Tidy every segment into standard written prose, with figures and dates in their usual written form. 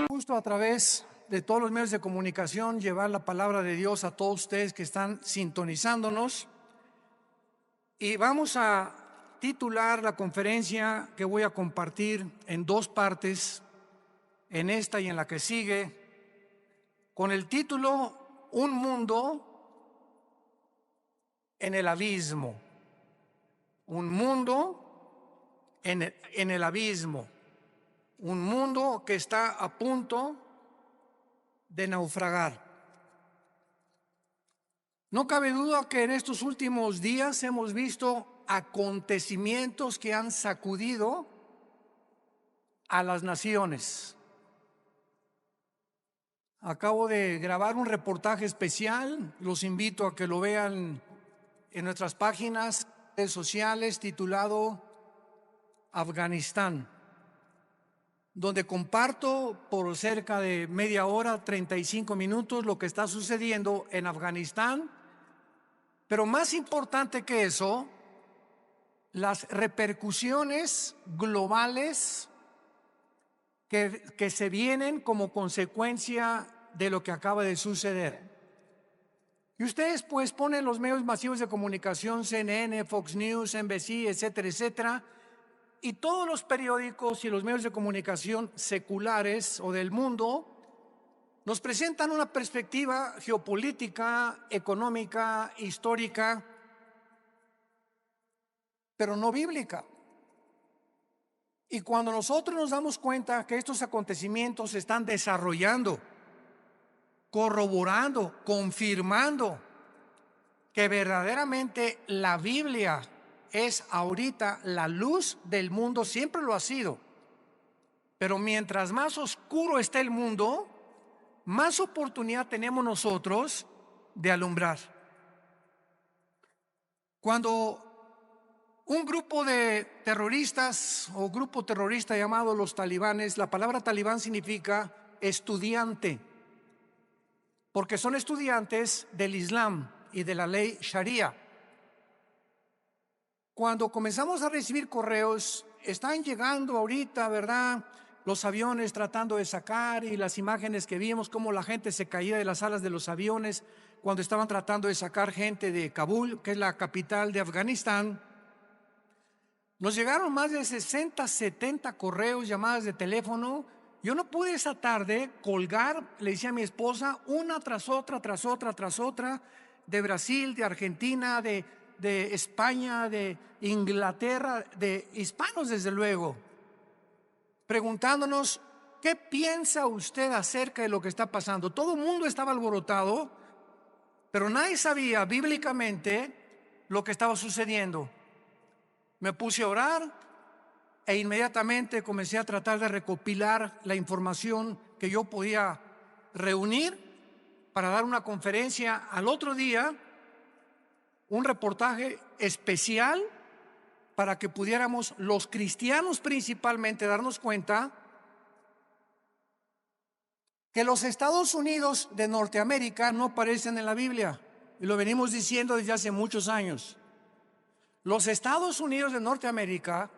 Justo a través de todos los medios de comunicación llevar la palabra de Dios a todos ustedes que están sintonizándonos, y vamos a titular la conferencia que voy a compartir en dos partes, en esta y en la que sigue, con el título Un mundo en el abismo. Un mundo en el abismo. Un mundo que está a punto de naufragar. No cabe duda que en estos últimos días hemos visto acontecimientos que han sacudido a las naciones. Acabo de grabar un reportaje especial, los invito a que lo vean en nuestras páginas, redes sociales, titulado Afganistán, donde comparto por cerca de media hora, 35 minutos, lo que está sucediendo en Afganistán, pero más importante que eso, las repercusiones globales que se vienen como consecuencia de lo que acaba de suceder. Y ustedes pues ponen los medios masivos de comunicación, CNN, Fox News, NBC, etcétera, etcétera, y todos los periódicos y los medios de comunicación seculares o del mundo nos presentan una perspectiva geopolítica, económica, histórica, pero no bíblica. Y cuando nosotros nos damos cuenta que estos acontecimientos se están desarrollando, corroborando, confirmando que verdaderamente la Biblia es ahorita la luz del mundo, siempre lo ha sido, pero mientras más oscuro esté el mundo, más oportunidad tenemos nosotros de alumbrar. Cuando un grupo de terroristas o grupo terrorista llamado los talibanes, la palabra talibán significa estudiante, porque son estudiantes del Islam y de la ley Sharia. Cuando comenzamos a recibir correos, están llegando ahorita, ¿verdad?, los aviones tratando de sacar, y las imágenes que vimos, cómo la gente se caía de las alas de los aviones cuando estaban tratando de sacar gente de Kabul, que es la capital de Afganistán. Nos llegaron más de 60, 70 correos, llamadas de teléfono. Yo no pude esa tarde colgar, le decía a mi esposa, una tras otra, de Brasil, de Argentina, de España, de Inglaterra, de hispanos desde luego, preguntándonos, ¿qué piensa usted acerca de lo que está pasando? Todo el mundo estaba alborotado, pero nadie sabía bíblicamente lo que estaba sucediendo. Me puse a orar e inmediatamente comencé a tratar de recopilar la información que yo podía reunir para dar una conferencia al otro día, un reportaje especial para que pudiéramos los cristianos principalmente darnos cuenta que los Estados Unidos de Norteamérica no aparecen en la Biblia, y lo venimos diciendo desde hace muchos años. Los Estados Unidos de Norteamérica,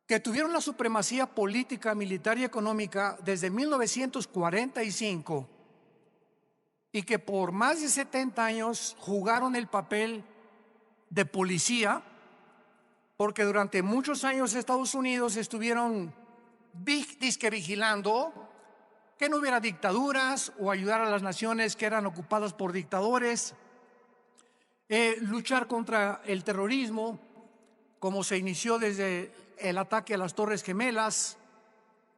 que tuvieron la supremacía política, militar y económica desde 1945, y que por más de 70 años jugaron el papel de policía, porque durante muchos años Estados Unidos estuvieron disque vigilando que no hubiera dictaduras o ayudar a las naciones que eran ocupadas por dictadores, luchar contra el terrorismo, como se inició desde el ataque a las Torres Gemelas.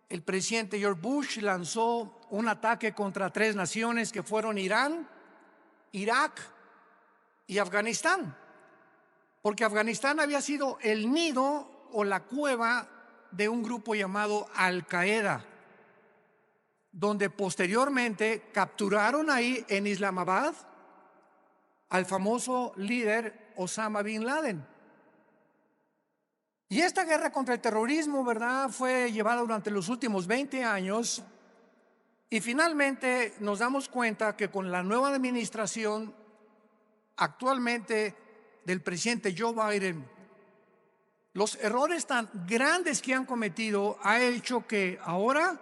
El presidente George Bush lanzó un ataque contra 3 naciones que fueron Irán, Irak y Afganistán, porque Afganistán había sido el nido o la cueva de un grupo llamado Al-Qaeda, donde posteriormente capturaron ahí en Islamabad al famoso líder Osama Bin Laden. Y esta guerra contra el terrorismo, ¿verdad?, fue llevada durante los últimos 20 años, y finalmente nos damos cuenta que con la nueva administración actualmente del presidente Joe Biden, los errores tan grandes que han cometido, ha hecho que ahora,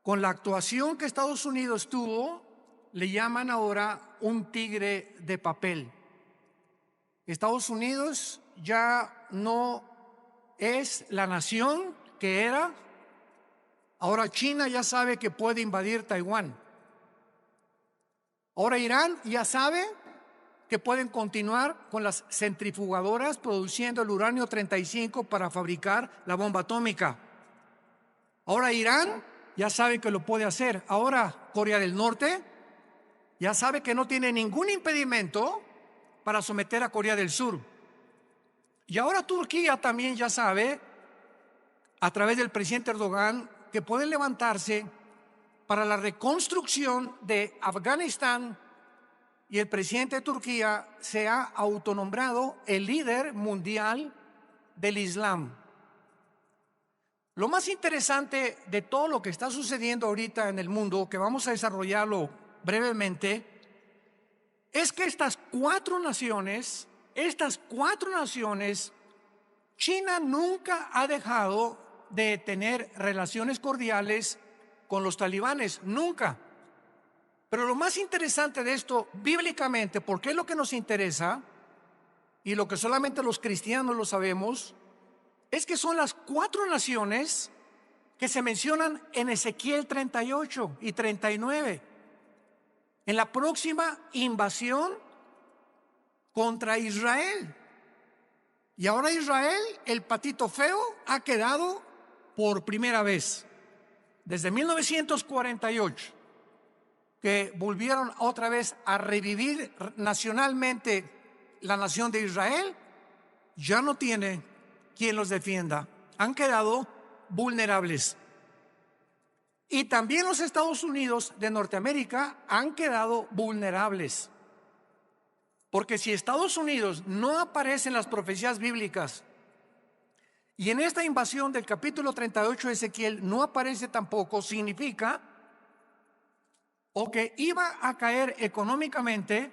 con la actuación que Estados Unidos tuvo, le llaman ahora un tigre de papel. Estados Unidos ya no es la nación que era. Ahora China ya sabe que puede invadir Taiwán. Ahora Irán ya sabe que pueden continuar con las centrifugadoras produciendo el uranio 35 para fabricar la bomba atómica. Ahora Irán ya sabe que lo puede hacer. Ahora Corea del Norte ya sabe que no tiene ningún impedimento para someter a Corea del Sur. Y ahora Turquía también ya sabe, a través del presidente Erdogan, que pueden levantarse para la reconstrucción de Afganistán, y el presidente de Turquía se ha autonombrado el líder mundial del Islam. Lo más interesante de todo lo que está sucediendo ahorita en el mundo, que vamos a desarrollarlo brevemente, es que estas cuatro naciones, China nunca ha dejado de tener relaciones cordiales con los talibanes, nunca. Pero lo más interesante de esto, bíblicamente, porque es lo que nos interesa, y lo que solamente los cristianos lo sabemos, es que son las cuatro naciones que se mencionan en Ezequiel 38 y 39, en la próxima invasión contra Israel. Y ahora Israel, el patito feo, ha quedado por primera vez desde 1948, que volvieron otra vez a revivir nacionalmente la nación de Israel. Ya no tiene quien los defienda, han quedado vulnerables. Y también los Estados Unidos de Norteamérica han quedado vulnerables, porque si Estados Unidos no aparece en las profecías bíblicas, y en esta invasión del capítulo 38 de Ezequiel no aparece tampoco, significa o que iba a caer económicamente,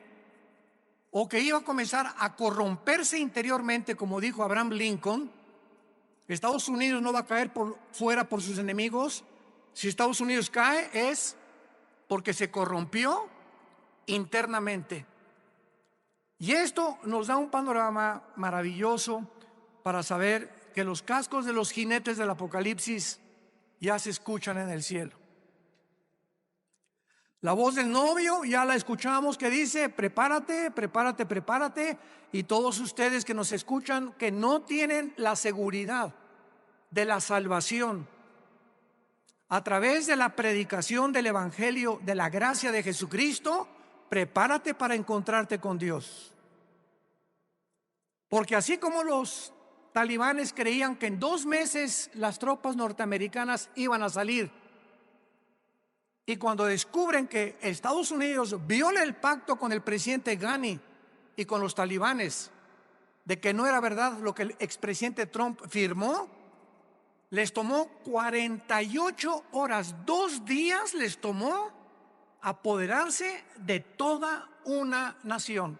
o que iba a comenzar a corromperse interiormente, como dijo Abraham Lincoln. Estados Unidos no va a caer fuera por sus enemigos. Si Estados Unidos cae es porque se corrompió internamente. Y esto nos da un panorama maravilloso para saber que los cascos de los jinetes del Apocalipsis ya se escuchan en el cielo. La voz del novio ya la escuchamos, que dice: prepárate, prepárate, prepárate. Y todos ustedes que nos escuchan, que no tienen la seguridad de la salvación a través de la predicación del evangelio de la gracia de Jesucristo, prepárate para encontrarte con Dios. Porque así como los talibanes creían que en 2 meses las tropas norteamericanas iban a salir, y cuando descubren que Estados Unidos viola el pacto con el presidente Ghani y con los talibanes, de que no era verdad lo que el expresidente Trump firmó, les tomó 48 horas, 2 días les tomó apoderarse de toda una nación,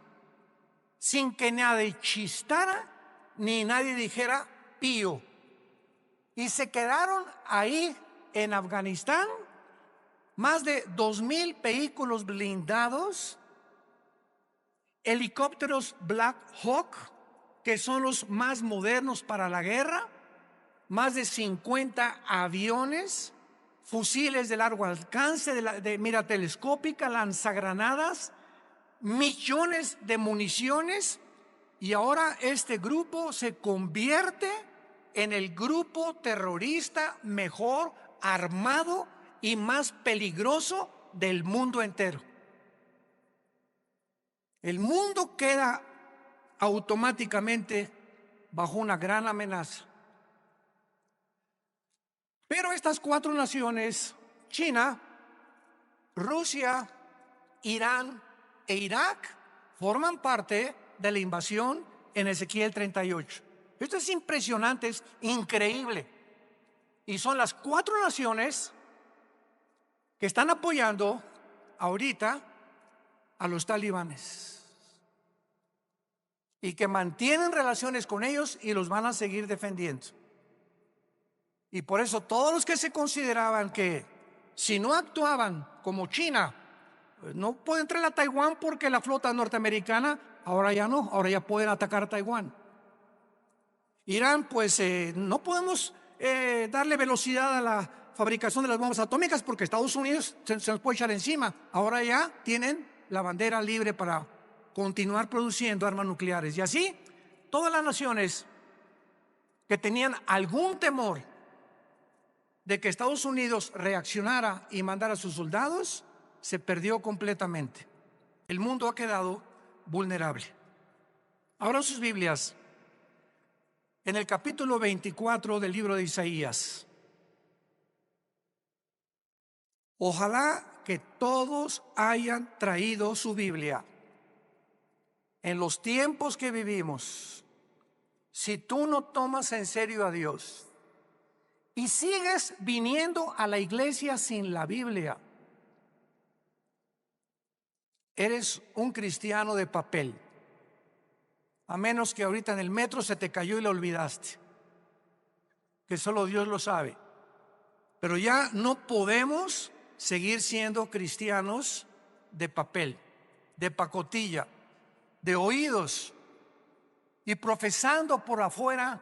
sin que nadie chistara ni nadie dijera pío. Y se quedaron ahí en Afganistán más de 2,000 vehículos blindados, helicópteros Black Hawk, que son los más modernos para la guerra, más de 50 aviones, fusiles de largo alcance, de mira telescópica, lanzagranadas, millones de municiones. Y ahora este grupo se convierte en el grupo terrorista mejor armado y más peligroso del mundo entero. El mundo queda automáticamente bajo una gran amenaza. Pero estas 4 naciones, China, Rusia, Irán e Irak, forman parte de la invasión en Ezequiel 38. Esto es impresionante, es increíble. Y son las 4 naciones que están apoyando ahorita a los talibanes. y que mantienen relaciones con ellos y los van a seguir defendiendo. Y por eso todos los que se consideraban que si no actuaban como China, pues no puede entrar a Taiwán porque la flota norteamericana, ahora ya no, ahora ya pueden atacar a Taiwán. Irán, pues no podemos darle velocidad a la fabricación de las bombas atómicas porque Estados Unidos se nos puede echar encima. Ahora ya tienen la bandera libre para continuar produciendo armas nucleares. Y así, todas las naciones que tenían algún temor de que Estados Unidos reaccionara y mandara a sus soldados, se perdió completamente. El mundo ha quedado vulnerable. Abran sus Biblias en el capítulo 24 del libro de Isaías. Ojalá que todos hayan traído su Biblia. En los tiempos que vivimos, si tú no tomas en serio a Dios y sigues viniendo a la iglesia sin la Biblia, eres un cristiano de papel. A menos que ahorita en el metro se te cayó y la olvidaste, que solo Dios lo sabe. Pero ya no podemos seguir siendo cristianos de papel, de pacotilla, de oídos y profesando por afuera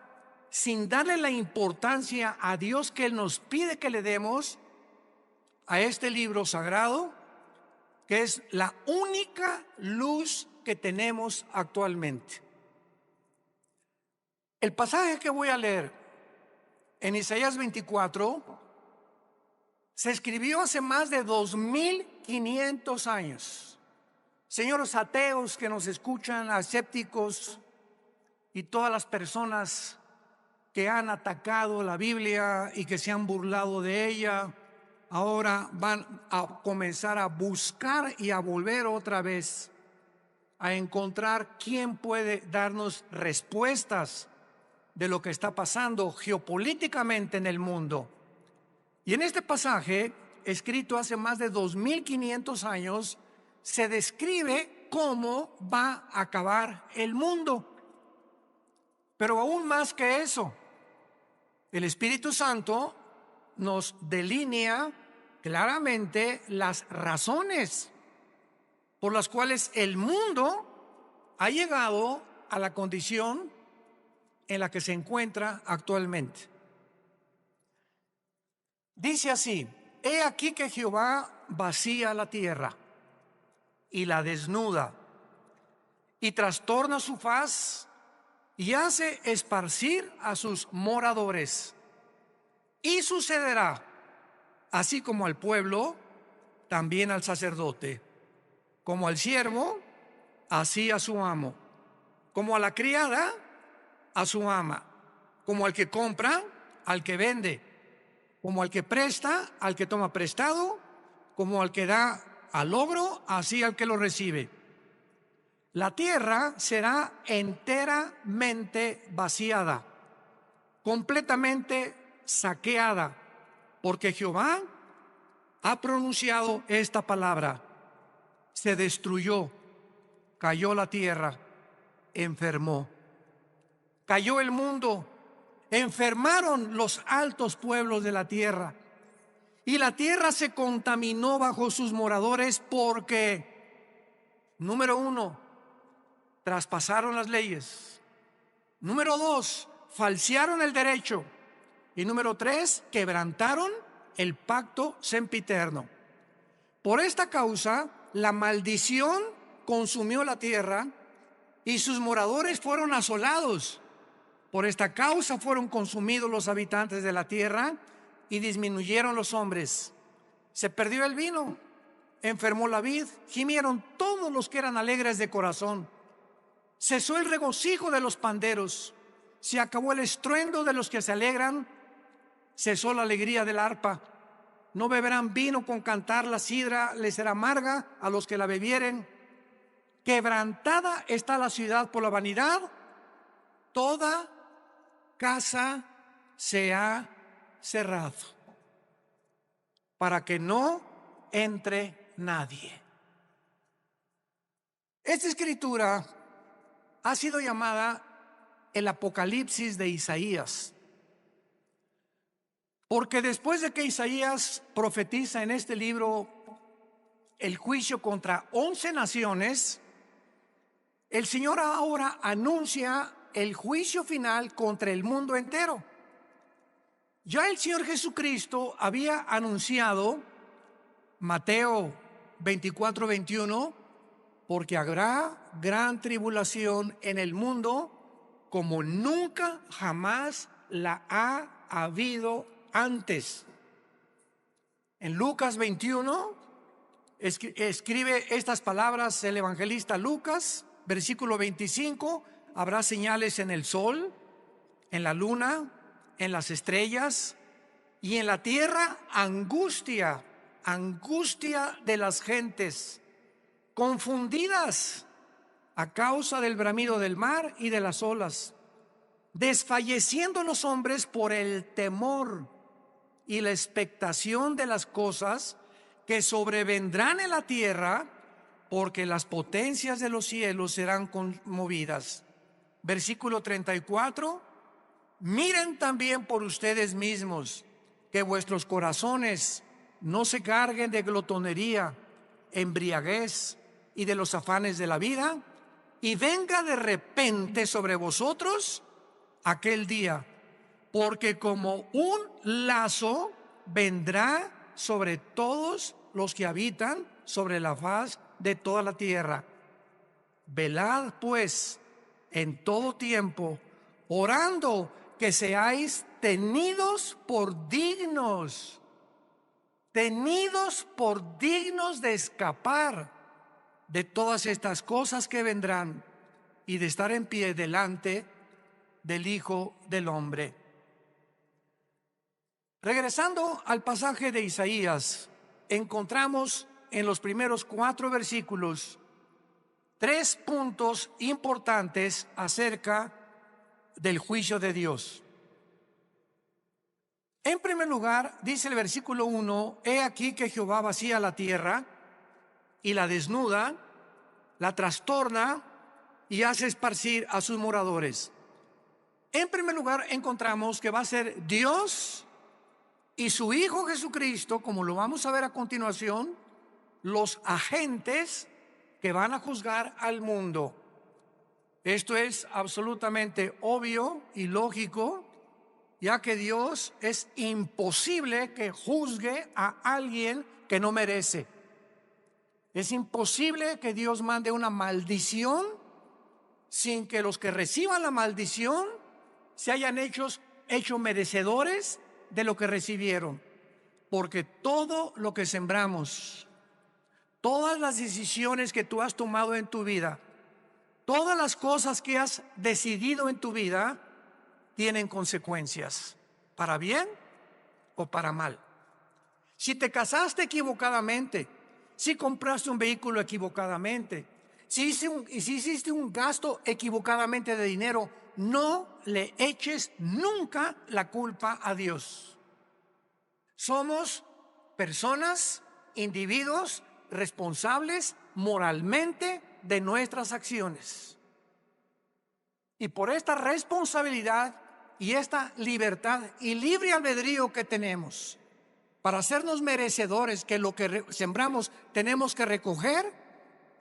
sin darle la importancia a Dios que Él nos pide que le demos a este libro sagrado, que es la única luz que tenemos actualmente. El pasaje que voy a leer en Isaías 24 se escribió hace más de 2500 años. Señores ateos que nos escuchan, escépticos y todas las personas que han atacado la Biblia y que se han burlado de ella, ahora van a comenzar a buscar y a volver otra vez a encontrar quién puede darnos respuestas de lo que está pasando geopolíticamente en el mundo. Y en este pasaje, escrito hace más de 2500 años, se describe cómo va a acabar el mundo. Pero aún más que eso, el Espíritu Santo nos delinea claramente las razones por las cuales el mundo ha llegado a la condición en la que se encuentra actualmente. Dice así: he aquí que Jehová vacía la tierra y la desnuda, y trastorna su faz y hace esparcir a sus moradores. Y sucederá, así como al pueblo, también al sacerdote, como al siervo, así a su amo, como a la criada, a su ama, como al que compra, al que vende, como al que presta, al que toma prestado, como al que da al logro, así al que lo recibe. La tierra será enteramente vaciada, completamente saqueada, porque Jehová ha pronunciado esta palabra: se destruyó, cayó la tierra, enfermó. Cayó el mundo, enfermaron los altos pueblos de la tierra, y la tierra se contaminó bajo sus moradores porque, número uno, traspasaron las leyes. Número dos, falsearon el derecho. Y número tres, quebrantaron el pacto sempiterno. Por esta causa, la maldición consumió la tierra y sus moradores fueron asolados. Por esta causa fueron consumidos los habitantes de la tierra y disminuyeron los hombres. Se perdió el vino, enfermó la vid, gimieron todos los que eran alegres de corazón. Cesó el regocijo de los panderos, se acabó el estruendo de los que se alegran, cesó la alegría del arpa. No beberán vino con cantar, la sidra les será amarga a los que la bebieren. Quebrantada está la ciudad por la vanidad, toda casa se ha cerrado, para que no entre nadie. Esta escritura ha sido llamada el Apocalipsis de Isaías. Porque después de que Isaías profetiza en este libro el juicio contra 11 naciones, el Señor ahora anuncia el juicio final contra el mundo entero. Ya el Señor Jesucristo había anunciado, Mateo 24:21, porque habrá gran tribulación en el mundo como nunca jamás la ha habido antes. En Lucas 21 escribe estas palabras el evangelista Lucas, versículo 25: habrá señales en el sol, en la luna, en las estrellas, y en la tierra angustia de las gentes, confundidas a causa del bramido del mar y de las olas, desfalleciendo los hombres por el temor y la expectación de las cosas que sobrevendrán en la tierra, porque las potencias de los cielos serán conmovidas. Versículo 34: miren también por ustedes mismos, que vuestros corazones no se carguen de glotonería, embriaguez y de los afanes de la vida, y venga de repente sobre vosotros aquel día, porque como un lazo vendrá sobre todos los que habitan sobre la faz de toda la tierra. Velad pues en todo tiempo, orando que seáis tenidos por dignos de escapar de todas estas cosas que vendrán y de estar en pie delante del Hijo del Hombre. Regresando al pasaje de Isaías, encontramos en los primeros 4 versículos 3 puntos importantes acerca del juicio de Dios. En primer lugar, dice el versículo 1: he aquí que Jehová vacía la tierra y la desnuda, la trastorna y hace esparcir a sus moradores. En primer lugar, encontramos que va a ser Dios y su Hijo Jesucristo, como lo vamos a ver a continuación, los agentes que van a juzgar al mundo. Esto es absolutamente obvio y lógico, ya que Dios es imposible que juzgue a alguien que no merece. Es imposible que Dios mande una maldición sin que los que reciban la maldición se hayan hecho merecedores de lo que recibieron. Porque todo lo que sembramos, todas las decisiones que tú has tomado en tu vida, todas las cosas que has decidido en tu vida tienen consecuencias, para bien o para mal. Si te casaste equivocadamente, si compraste un vehículo equivocadamente, si hiciste un gasto equivocadamente de dinero, no le eches nunca la culpa a Dios. Somos personas, individuos responsables moralmente de nuestras acciones. Y por esta responsabilidad y esta libertad y libre albedrío que tenemos para hacernos merecedores que lo que sembramos tenemos que recoger,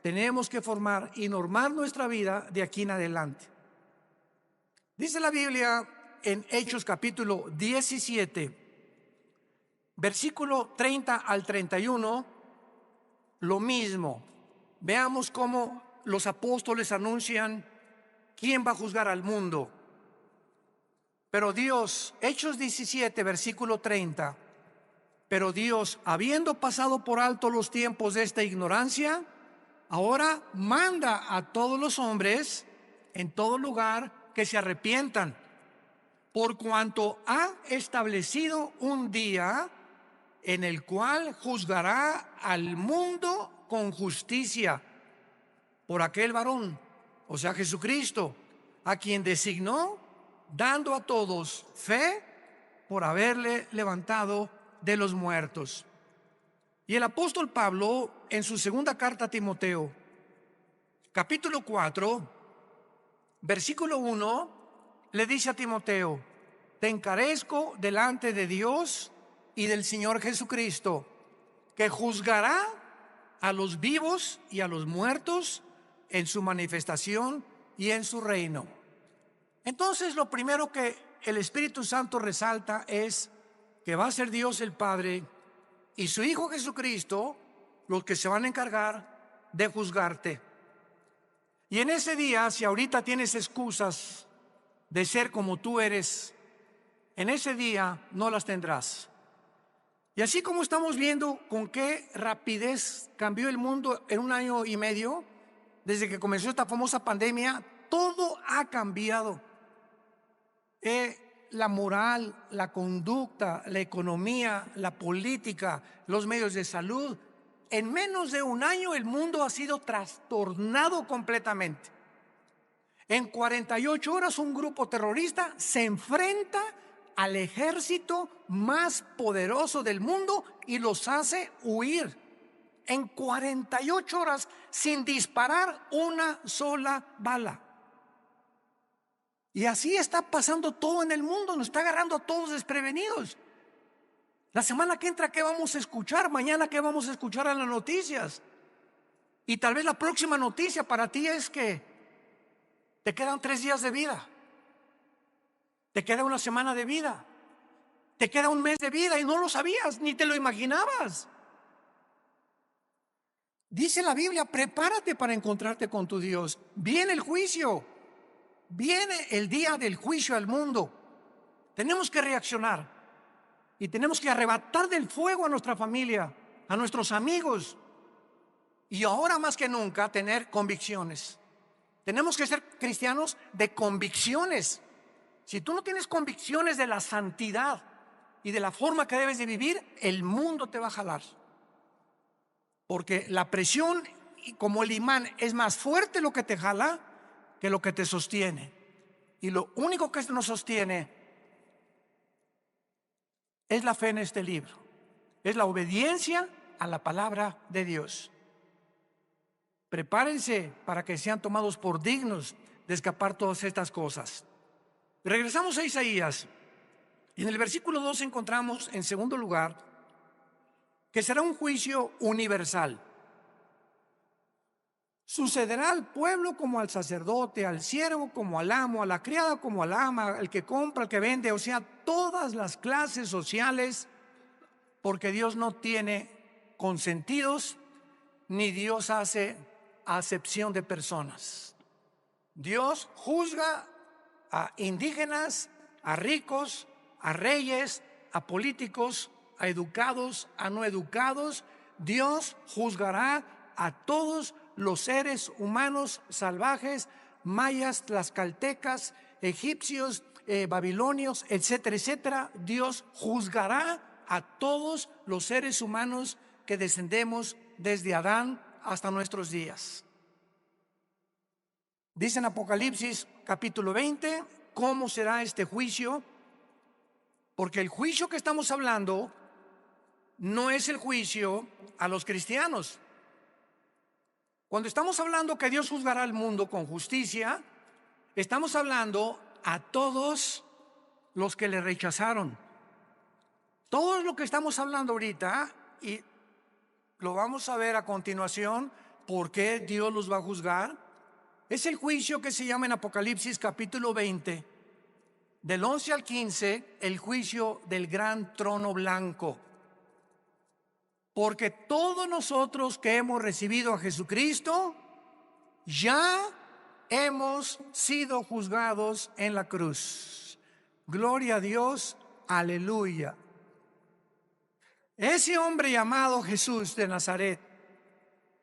tenemos que formar y normar nuestra vida de aquí en adelante. Dice la Biblia en Hechos capítulo 17, versículo 30 al 31, lo mismo. Veamos cómo los apóstoles anuncian quién va a juzgar al mundo. Pero Dios, Hechos 17, versículo 30, pero Dios, habiendo pasado por alto los tiempos de esta ignorancia, ahora manda a todos los hombres en todo lugar que se arrepientan, por cuanto ha establecido un día en el cual juzgará al mundo con justicia por aquel varón, o sea Jesucristo, a quien designó, dando a todos fe por haberle levantado de los muertos. Y el apóstol Pablo, en su segunda carta a Timoteo, capítulo 4, versículo 1, le dice a Timoteo: te encarezco delante de Dios y del Señor Jesucristo, que juzgará a los vivos y a los muertos en su manifestación y en su reino. Entonces, lo primero que el Espíritu Santo resalta es que va a ser Dios el Padre y su Hijo Jesucristo los que se van a encargar de juzgarte. Y en ese día, si ahorita tienes excusas de ser como tú eres, en ese día no las tendrás. Y así como estamos viendo con qué rapidez cambió el mundo en 1 año y medio, desde que comenzó esta famosa pandemia, todo ha cambiado. La moral, la conducta, la economía, la política, los medios de salud. En menos de 1 año el mundo ha sido trastornado completamente. En 48 horas un grupo terrorista se enfrenta al ejército más poderoso del mundo y los hace huir. En 48 horas sin disparar una sola bala. Y así está pasando todo en el mundo, nos está agarrando a todos desprevenidos. La semana que entra, ¿qué vamos a escuchar? Mañana, ¿qué vamos a escuchar en las noticias? Y tal vez la próxima noticia para ti es que te quedan 3 días de vida, te queda 1 semana de vida, te queda 1 mes de vida y no lo sabías, ni te lo imaginabas. Dice la Biblia: prepárate para encontrarte con tu Dios. Viene el juicio, viene el día del juicio al mundo. Tenemos que reaccionar y tenemos que arrebatar del fuego a nuestra familia, a nuestros amigos, y ahora más que nunca tener convicciones. Tenemos que ser cristianos de convicciones. Si tú no tienes convicciones de la santidad y de la forma que debes de vivir, el mundo te va a jalar. Porque la presión, como el imán, es más fuerte lo que te jala que lo que te sostiene. Y lo único que nos sostiene es la fe en este libro, es la obediencia a la palabra de Dios. Prepárense para que sean tomados por dignos de escapar todas estas cosas. Regresamos a Isaías. Y en el versículo 2 encontramos, en segundo lugar, que será un juicio universal. Sucederá al pueblo como al sacerdote, al siervo como al amo, a la criada como al ama, al que compra, al que vende, o sea, todas las clases sociales, porque Dios no tiene consentidos, ni Dios hace acepción de personas. Dios juzga a indígenas, a ricos, a reyes, a políticos, a educados, a no educados. Dios juzgará a todos los seres humanos salvajes, mayas, tlaxcaltecas, egipcios, babilonios, etcétera, etcétera. Dios juzgará a todos los seres humanos que descendemos desde Adán hasta nuestros días. Dice en Apocalipsis capítulo 20 cómo será este juicio, porque el juicio que estamos hablando no es el juicio a los cristianos. Cuando estamos hablando que Dios juzgará al mundo con justicia, estamos hablando a todos los que le rechazaron. Todo lo que estamos hablando ahorita, y lo vamos a ver a continuación, por qué Dios los va a juzgar, es el juicio que se llama en Apocalipsis capítulo 20, del 11 al 15, el juicio del gran trono blanco. Porque todos nosotros que hemos recibido a Jesucristo, ya hemos sido juzgados en la cruz. Gloria a Dios, aleluya. Ese hombre llamado Jesús de Nazaret,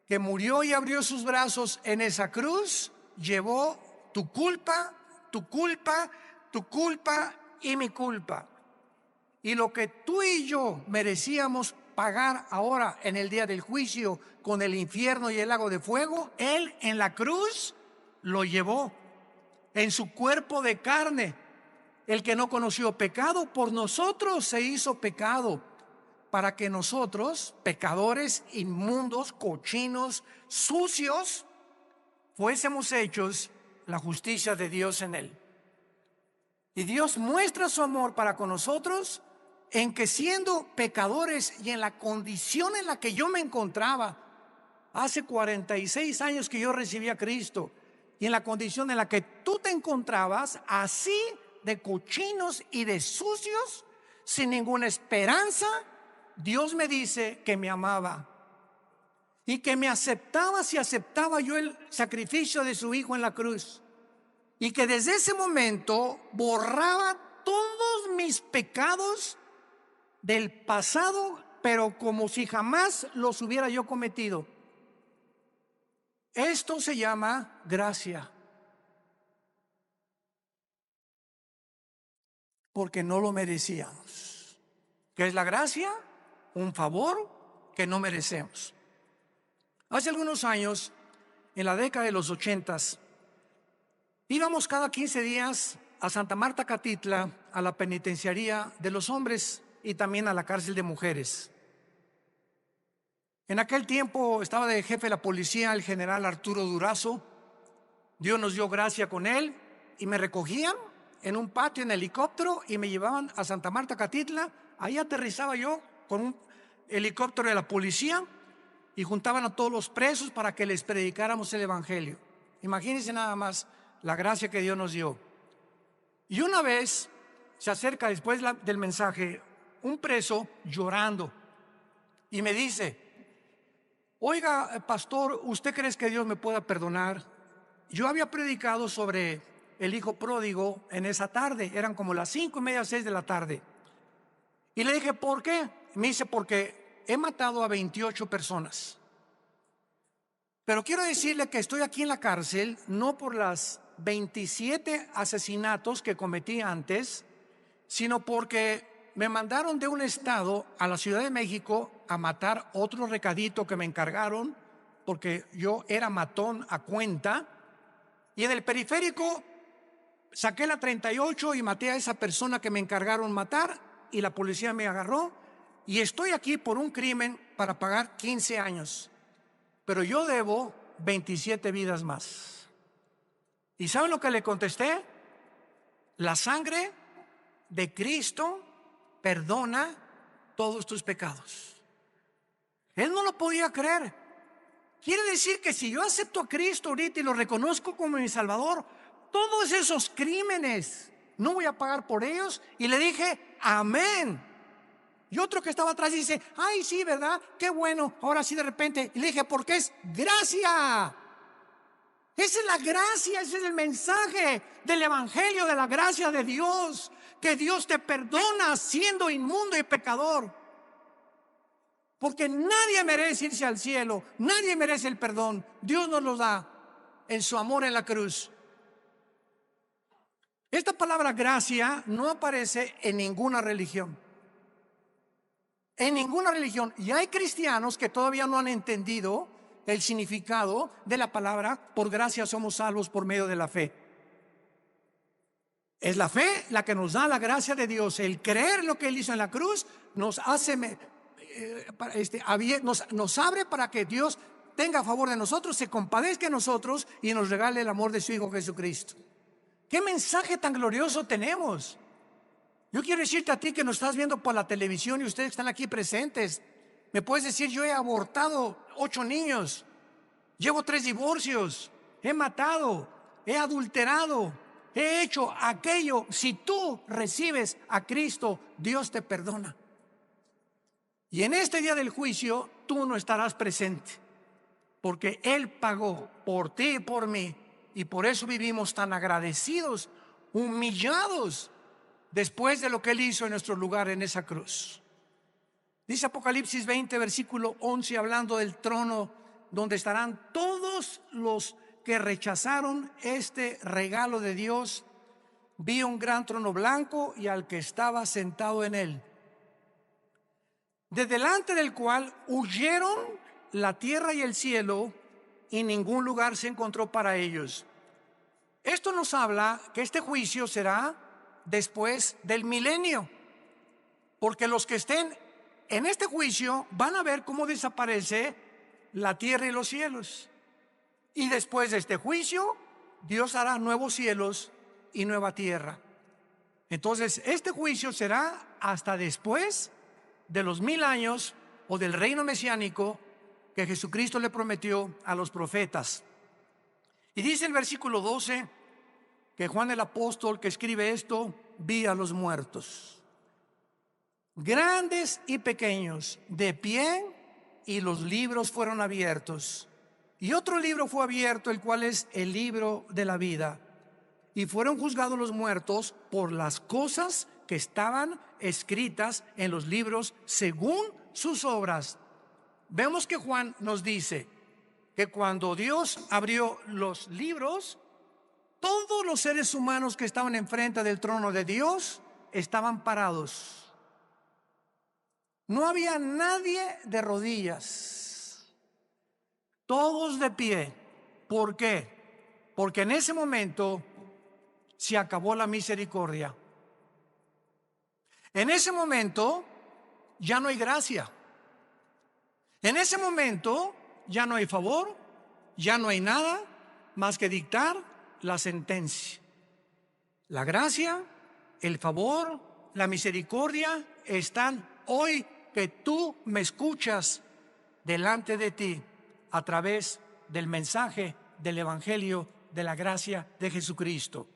que murió y abrió sus brazos en esa cruz, llevó tu culpa, tu culpa, tu culpa y mi culpa. Y lo que tú y yo merecíamos pagar ahora en el día del juicio con el infierno y el lago de fuego, Él en la cruz lo llevó en su cuerpo de carne. El que no conoció pecado, por nosotros se hizo pecado, para que nosotros, pecadores, inmundos, cochinos, sucios, fuésemos hechos la justicia de Dios en él. Y Dios muestra su amor para con nosotros en que, siendo pecadores y en la condición en la que yo me encontraba, hace 46 años que yo recibí a Cristo, y en la condición en la que tú te encontrabas, así de cochinos y de sucios, sin ninguna esperanza, Dios me dice que me amaba y que me aceptaba si aceptaba yo el sacrificio de su Hijo en la cruz, y que desde ese momento borraba todos mis pecados del pasado, pero como si jamás los hubiera yo cometido. Esto se llama gracia, porque no lo merecíamos. ¿Qué es la gracia? Un favor que no merecemos. Hace algunos años, en la década de los 80s, íbamos cada 15 días a Santa Marta Catitla, a la penitenciaría de los hombres y también a la cárcel de mujeres. En aquel tiempo estaba de jefe de la policía el general Arturo Durazo. Dios nos dio gracia con él y me recogían en un patio en helicóptero y me llevaban a Santa Marta Catitla. Ahí aterrizaba yo con un helicóptero de la policía y juntaban a todos los presos para que les predicáramos el evangelio. Imagínense nada más la gracia que Dios nos dio. Y una vez se acerca, después del mensaje, un preso llorando y me dice: oiga, pastor, ¿usted cree que Dios me pueda perdonar? Yo había predicado sobre el hijo pródigo en esa tarde, eran como las 5:30, 6 de la tarde. Y le dije: ¿por qué? Me dice: porque he matado a 28 personas. Pero quiero decirle que estoy aquí en la cárcel no por las 27 asesinatos que cometí antes, sino porque me mandaron de un estado a la Ciudad de México a matar otro recadito que me encargaron, porque yo era matón a cuenta, y en el periférico saqué la 38 y maté a esa persona que me encargaron matar, y la policía me agarró, y estoy aquí por un crimen para pagar 15 años, pero yo debo 27 vidas más. ¿Y saben lo que le contesté? La sangre de Cristo perdona todos tus pecados. Él no lo podía creer. Quiere decir que si yo acepto a Cristo ahorita y lo reconozco como mi Salvador, todos esos crímenes no voy a pagar por ellos. Y le dije: amén. Y otro que estaba atrás dice: ay, sí, ¿verdad? Qué bueno. Ahora sí, de repente. Y le dije: porque es gracia. Esa es la gracia, ese es el mensaje del evangelio, de la gracia de Dios, que Dios te perdona siendo inmundo y pecador. Porque nadie merece irse al cielo, nadie merece el perdón. Dios nos lo da en su amor en la cruz. Esta palabra gracia no aparece en ninguna religión. En ninguna religión. Y hay cristianos que todavía no han entendido el significado de la palabra: por gracia somos salvos por medio de la fe. Es la fe la que nos da la gracia de Dios. El creer lo que Él hizo en la cruz nos hace, nos abre para que Dios tenga a favor de nosotros, se compadezca de nosotros y nos regale el amor de su Hijo Jesucristo. ¡Qué mensaje tan glorioso tenemos! Yo quiero decirte a ti que nos estás viendo por la televisión y ustedes están aquí presentes. Me puedes decir: yo he abortado 8 niños, llevo 3 divorcios, he matado, he adulterado, he hecho aquello. Si tú recibes a Cristo, Dios te perdona. Y en este día del juicio tú no estarás presente, porque Él pagó por ti y por mí. Y por eso vivimos tan agradecidos, humillados, después de lo que Él hizo en nuestro lugar en esa cruz. Dice Apocalipsis 20, versículo 11, hablando del trono donde estarán todos los que rechazaron este regalo de Dios: vi un gran trono blanco y al que estaba sentado en él, de delante del cual huyeron la tierra y el cielo, y ningún lugar se encontró para ellos. Esto nos habla que este juicio será después del milenio, porque los que estén en este juicio van a ver cómo desaparece la tierra y los cielos. Y después de este juicio Dios hará nuevos cielos y nueva tierra. Entonces, este juicio será hasta después de los 1000 años o del reino mesiánico que Jesucristo le prometió a los profetas. Y dice el versículo 12 que Juan el apóstol que escribe esto, vi a los muertos, grandes y pequeños, de pie, y los libros fueron abiertos. Y otro libro fue abierto, el cual es el libro de la vida. Y fueron juzgados los muertos por las cosas que estaban escritas en los libros según sus obras. Vemos que Juan nos dice que cuando Dios abrió los libros, todos los seres humanos que estaban enfrente del trono de Dios estaban parados. No había nadie de rodillas, todos de pie. ¿Por qué? Porque en ese momento se acabó la misericordia. En ese momento ya no hay gracia. En ese momento ya no hay favor, ya no hay nada más que dictar la sentencia. La gracia, el favor, la misericordia están hoy que tú me escuchas delante de ti a través del mensaje del Evangelio de la gracia de Jesucristo.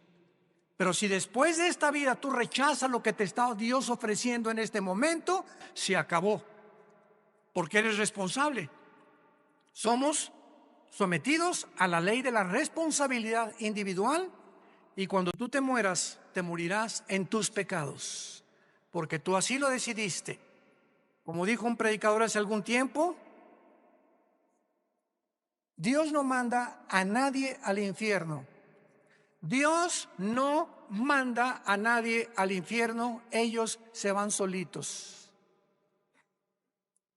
Pero si después de esta vida tú rechazas lo que te está Dios ofreciendo en este momento, se acabó, porque eres responsable. Somos sometidos a la ley de la responsabilidad individual, y cuando tú te mueras, te morirás en tus pecados, porque tú así lo decidiste. Como dijo un predicador hace algún tiempo, Dios no manda a nadie al infierno. Dios no manda a nadie al infierno, ellos se van solitos.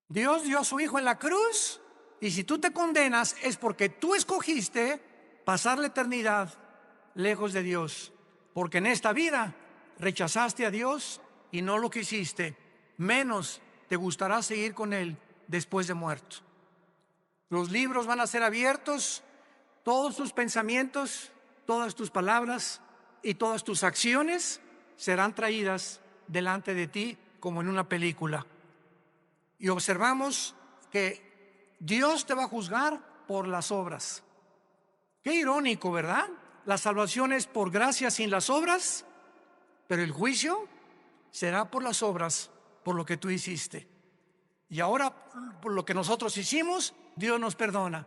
Dios dio a su Hijo en la cruz, y si tú te condenas es porque tú escogiste pasar la eternidad lejos de Dios, porque en esta vida rechazaste a Dios y no lo quisiste, menos te gustará seguir con Él después de muerto. Los libros van a ser abiertos, todos tus pensamientos, todas tus palabras y todas tus acciones serán traídas delante de ti como en una película. Y observamos que Dios te va a juzgar por las obras. Qué irónico, ¿verdad? La salvación es por gracia sin las obras, pero el juicio será por las obras, por lo que tú hiciste. Y ahora, por lo que nosotros hicimos, Dios nos perdona,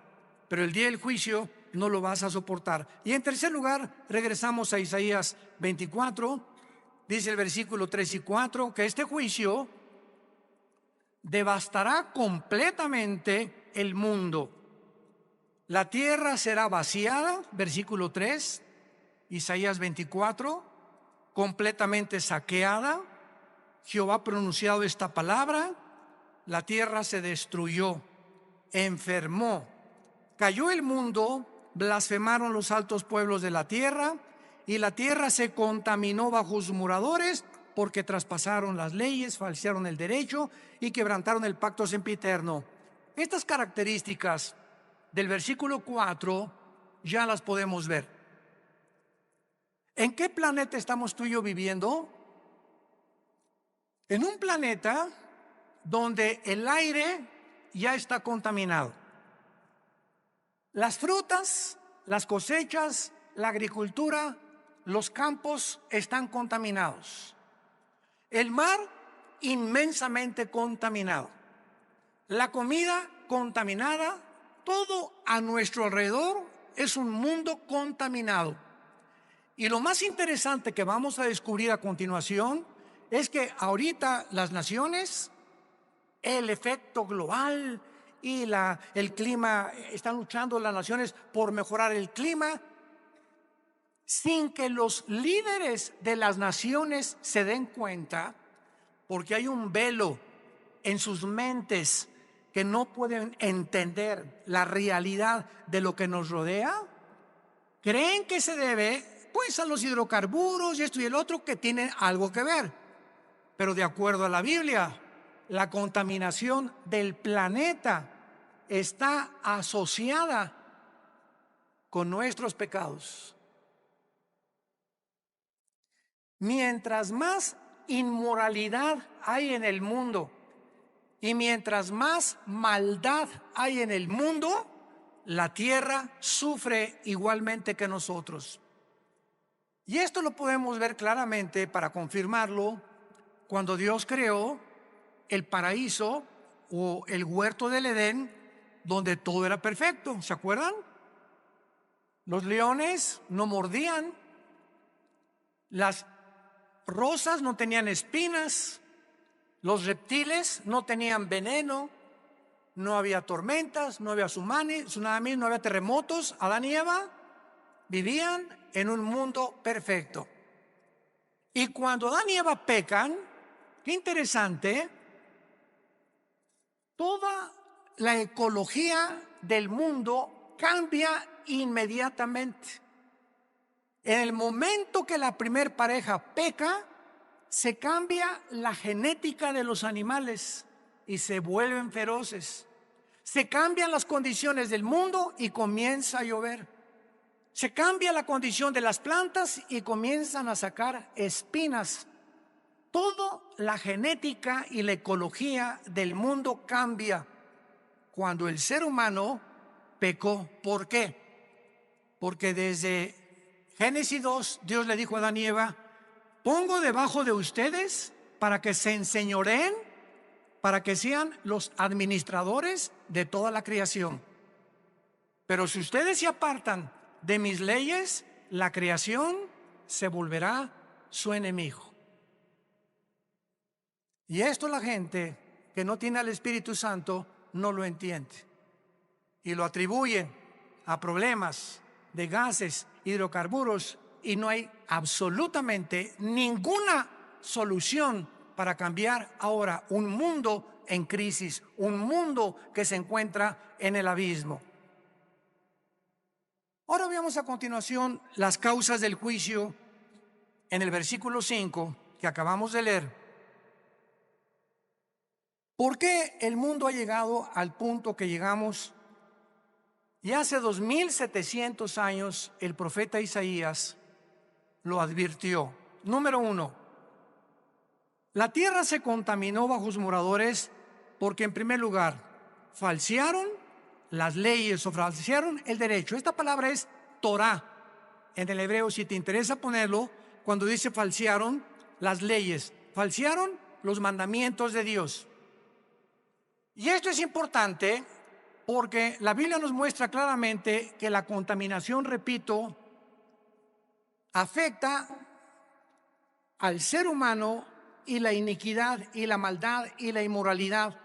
pero el día del juicio no lo vas a soportar. Y en tercer lugar, regresamos a Isaías 24, dice el versículo 3 y 4, que este juicio devastará completamente el mundo. La tierra será vaciada, versículo 3, Isaías 24, completamente saqueada. Jehová ha pronunciado esta palabra: la tierra se destruyó, enfermó, cayó el mundo, blasfemaron los altos pueblos de la tierra, y la tierra se contaminó bajo sus moradores, porque traspasaron las leyes, falsearon el derecho y quebrantaron el pacto sempiterno. Estas características del versículo 4 ya las podemos ver. ¿En qué planeta estamos tú y yo viviendo? En un planeta donde el aire ya está contaminado. Las frutas, las cosechas, la agricultura, los campos están contaminados. El mar inmensamente contaminado. La comida contaminada. Todo a nuestro alrededor es un mundo contaminado. Y lo más interesante que vamos a descubrir a continuación es que ahorita las naciones, el efecto global y el clima, están luchando las naciones por mejorar el clima, sin que los líderes de las naciones se den cuenta, porque hay un velo en sus mentes que no pueden entender la realidad de lo que nos rodea. Creen que se debe pues a los hidrocarburos y esto y el otro, que tienen algo que ver. Pero de acuerdo a la Biblia, la contaminación del planeta está asociada con nuestros pecados. Mientras más inmoralidad hay en el mundo y mientras más maldad hay en el mundo, la tierra sufre igualmente que nosotros. Y esto lo podemos ver claramente para confirmarlo cuando Dios creó el paraíso o el huerto del Edén, donde todo era perfecto. ¿Se acuerdan? Los leones no mordían, las rosas no tenían espinas, los reptiles no tenían veneno, no había tormentas, no había tsunamis, no había terremotos. Adán y Eva vivían en un mundo perfecto. Y cuando Adán y Eva pecan, qué interesante, toda la ecología del mundo cambia inmediatamente. En el momento que la primer pareja peca, se cambia la genética de los animales y se vuelven feroces. Se cambian las condiciones del mundo y comienza a llover. Se cambia la condición de las plantas y comienzan a sacar espinas. Toda la genética y la ecología del mundo cambia cuando el ser humano pecó. ¿Por qué? Porque desde Génesis 2, Dios le dijo a Adán y Eva: pongo debajo de ustedes para que se enseñoreen, para que sean los administradores de toda la creación. Pero si ustedes se apartan de mis leyes, la creación se volverá su enemigo. Y esto la gente que no tiene al Espíritu Santo no lo entiende y lo atribuye a problemas de gases, hidrocarburos, y no hay absolutamente ninguna solución para cambiar ahora un mundo en crisis, un mundo que se encuentra en el abismo. Ahora veamos a continuación las causas del juicio en el versículo 5 que acabamos de leer. ¿Por qué el mundo ha llegado al punto que llegamos? Y hace 2700 años el profeta Isaías lo advirtió. Número 1, la tierra se contaminó bajo sus moradores porque, en primer lugar, falsearon las leyes o falsearon el derecho. Esta palabra es Torah en el hebreo, si te interesa ponerlo, cuando dice falsearon las leyes, falsearon los mandamientos de Dios. Y esto es importante porque la Biblia nos muestra claramente que la contaminación, repito, afecta al ser humano, y la iniquidad y la maldad y la inmoralidad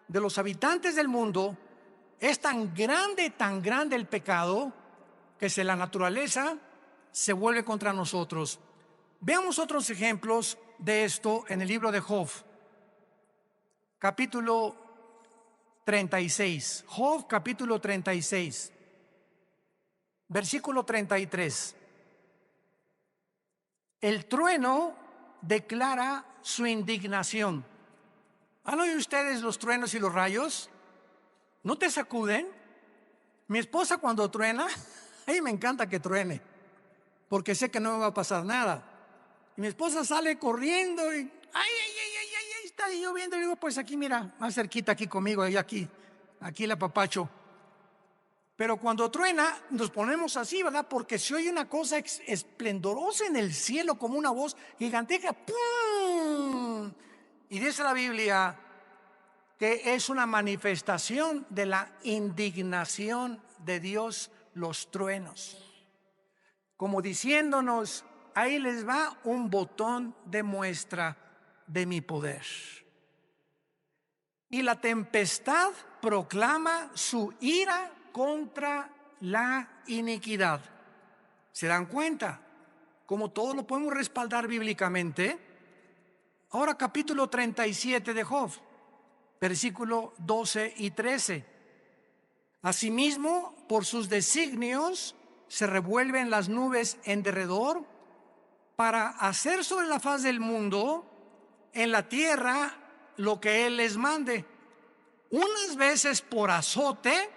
de los habitantes del mundo es tan grande el pecado, que la naturaleza se vuelve contra nosotros. Veamos otros ejemplos de esto en el libro de Job, capítulo 36. Job, capítulo 36, versículo 33. El trueno declara su indignación. ¿Han oído ustedes los truenos y los rayos? ¿No te sacuden? Mi esposa, cuando truena, a mí me encanta que truene, porque sé que no me va a pasar nada. Y mi esposa sale corriendo y está lloviendo. Y digo, pues aquí, mira, más cerquita aquí conmigo, y aquí la apapacho. Pero cuando truena, nos ponemos así, ¿verdad? Porque se oye una cosa esplendorosa en el cielo, como una voz gigantesca. ¡Pum! Y dice la Biblia que es una manifestación de la indignación de Dios, los truenos. Como diciéndonos, ahí les va un botón de muestra de mi poder. Y la tempestad proclama su ira contra la iniquidad. ¿Se dan cuenta? Como todo lo podemos respaldar bíblicamente. Ahora capítulo 37 de Job, versículo 12 y 13. Asimismo, por sus designios se revuelven las nubes en derredor para hacer sobre la faz del mundo, en la tierra, lo que Él les mande. Unas veces por azote,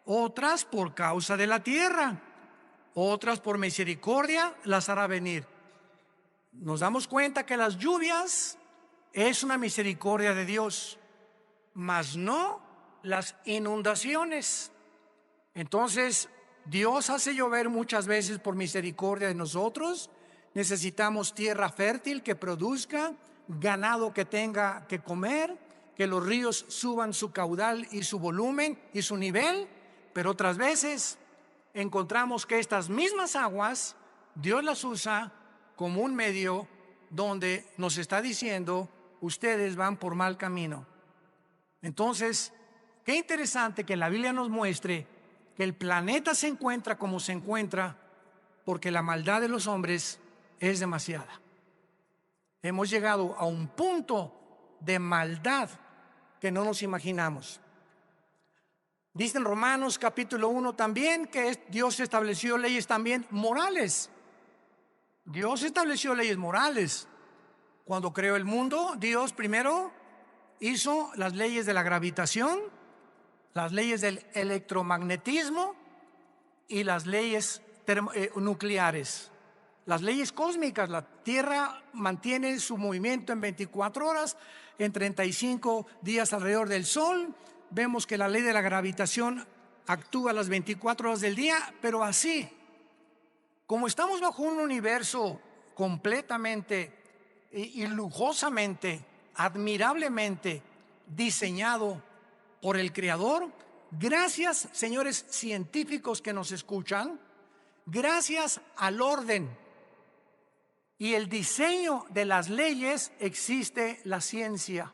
otras por causa de la tierra, otras por misericordia las hará venir. Nos damos cuenta que las lluvias es una misericordia de Dios, mas no las inundaciones. Entonces, Dios hace llover muchas veces por misericordia de nosotros. Necesitamos tierra fértil que produzca, ganado que tenga que comer, que los ríos suban su caudal y su volumen y su nivel. Pero otras veces encontramos que estas mismas aguas Dios las usa como un medio donde nos está diciendo: ustedes van por mal camino. Entonces, qué interesante que la Biblia nos muestre que el planeta se encuentra como se encuentra porque la maldad de los hombres es demasiada. Hemos llegado a un punto de maldad que no nos imaginamos. Dice en Romanos capítulo 1 también que Dios estableció leyes también morales. Dios estableció leyes morales. Cuando creó el mundo, Dios primero hizo las leyes de la gravitación, las leyes del electromagnetismo y las leyes nucleares. Las leyes cósmicas: la Tierra mantiene su movimiento en 24 horas, en 35 días alrededor del Sol. Vemos que la ley de la gravitación actúa las 24 horas del día, pero así, como estamos bajo un universo completamente y lujosamente, admirablemente diseñado por el Creador, gracias, señores científicos que nos escuchan, gracias al orden y el diseño de las leyes existe la ciencia.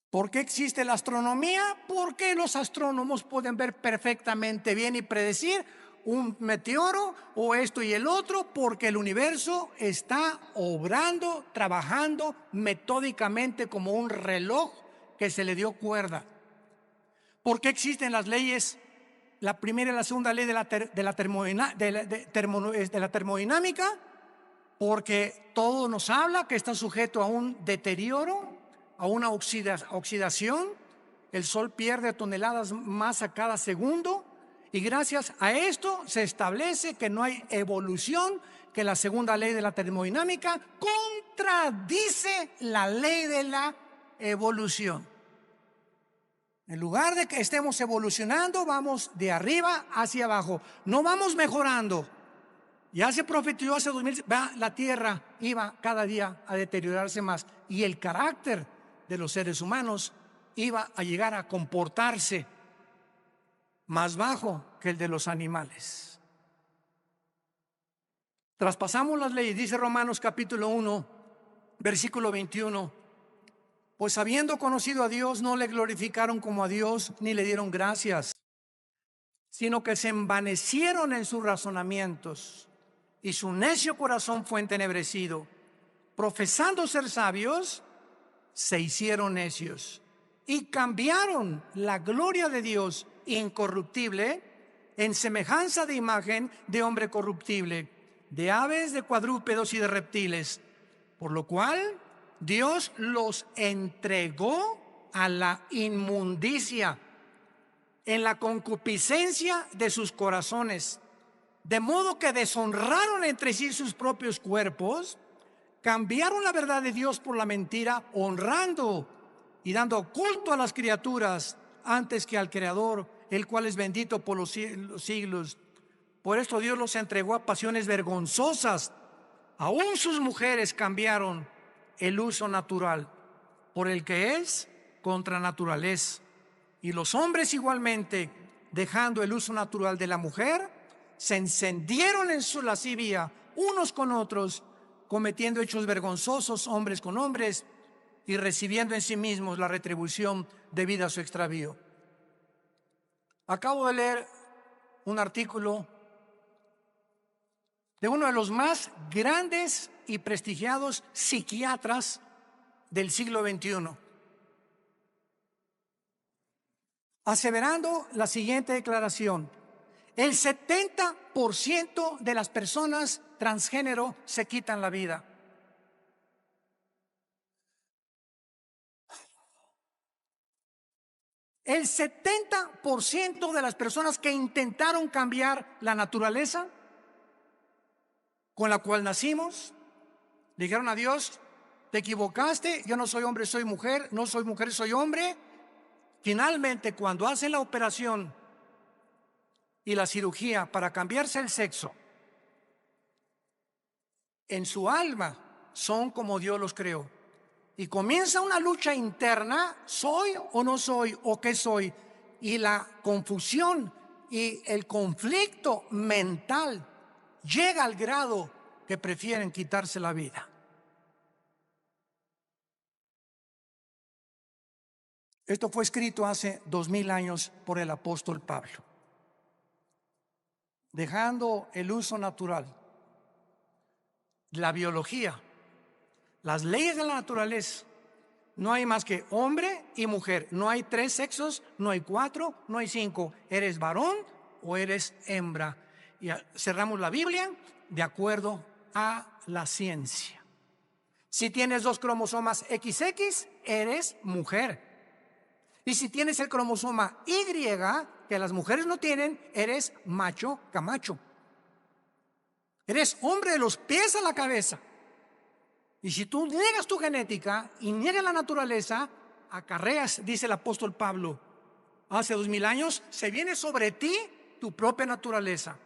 ¿Por qué existe la astronomía? Porque los astrónomos pueden ver perfectamente bien y predecir un meteoro o esto y el otro, porque el universo está obrando, trabajando metódicamente como un reloj que se le dio cuerda. ¿Por qué existen las leyes? La primera y la segunda ley de la termodinámica, porque todo nos habla que está sujeto a un deterioro, a una oxidación. El Sol pierde toneladas masa cada segundo, y gracias a esto se establece que no hay evolución, que la segunda ley de la termodinámica contradice la ley de la evolución. En lugar de que estemos evolucionando, vamos de arriba hacia abajo, no vamos mejorando. Ya se profetizó hace 2000, la tierra iba cada día a deteriorarse más, y el carácter de los seres humanos iba a llegar a comportarse más bajo que el de los animales. Traspasamos las leyes, dice Romanos capítulo 1, versículo 21. Pues habiendo conocido a Dios, no le glorificaron como a Dios, ni le dieron gracias, sino que se envanecieron en sus razonamientos, y su necio corazón fue entenebrecido. Profesando ser sabios, se hicieron necios, y cambiaron la gloria de Dios incorruptible en semejanza de imagen de hombre corruptible, de aves, de cuadrúpedos y de reptiles, por lo cual Dios los entregó a la inmundicia en la concupiscencia de sus corazones, de modo que deshonraron entre sí sus propios cuerpos, cambiaron la verdad de Dios por la mentira, honrando y dando culto a las criaturas antes que al Creador, el cual es bendito por los siglos. Por esto Dios los entregó a pasiones vergonzosas. Aún sus mujeres cambiaron el uso natural por el que es contra naturaleza. Y los hombres igualmente, dejando el uso natural de la mujer, se encendieron en su lascivia unos con otros, cometiendo hechos vergonzosos hombres con hombres, y recibiendo en sí mismos la retribución debida a su extravío. Acabo de leer un artículo de uno de los más grandes y prestigiados psiquiatras del siglo XXI, aseverando la siguiente declaración: el 70% de las personas transgénero se quitan la vida. El 70% de las personas que intentaron cambiar la naturaleza con la cual nacimos, dijeron a Dios: te equivocaste, yo no soy hombre, soy mujer, no soy mujer, soy hombre. Finalmente, cuando hacen la operación y la cirugía para cambiarse el sexo, en su alma son como Dios los creó. Y comienza una lucha interna: ¿soy o no soy? ¿O qué soy? Y la confusión y el conflicto mental llega al grado que prefieren quitarse la vida. Esto fue escrito hace 2000 años por el apóstol Pablo. Dejando el uso natural, la biología, las leyes de la naturaleza, no hay más que hombre y mujer. No hay 3 sexos, no hay 4, no hay 5. Eres varón o eres hembra. Y cerramos la Biblia de acuerdo a la ciencia. Si tienes 2 cromosomas XX, eres mujer. Y si tienes el cromosoma Y, que las mujeres no tienen, eres macho camacho. Eres hombre de los pies a la cabeza. Y si tú niegas tu genética y niegas la naturaleza, acarreas, dice el apóstol Pablo, hace 2000 años, se viene sobre ti tu propia naturaleza.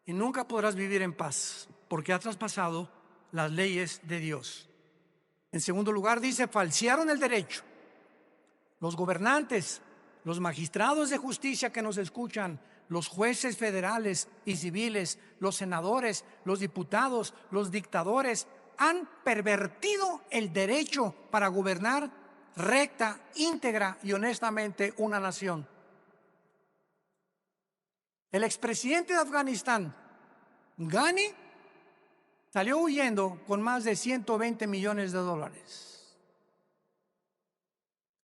Y nunca podrás vivir en paz, porque has traspasado las leyes de Dios. En segundo lugar, dice: falsearon el derecho. Los gobernantes, los magistrados de justicia que nos escuchan, los jueces federales y civiles, los senadores, los diputados, los dictadores, han pervertido el derecho para gobernar recta, íntegra y honestamente una nación. El expresidente de Afganistán, Ghani, salió huyendo con más de 120 millones de dólares,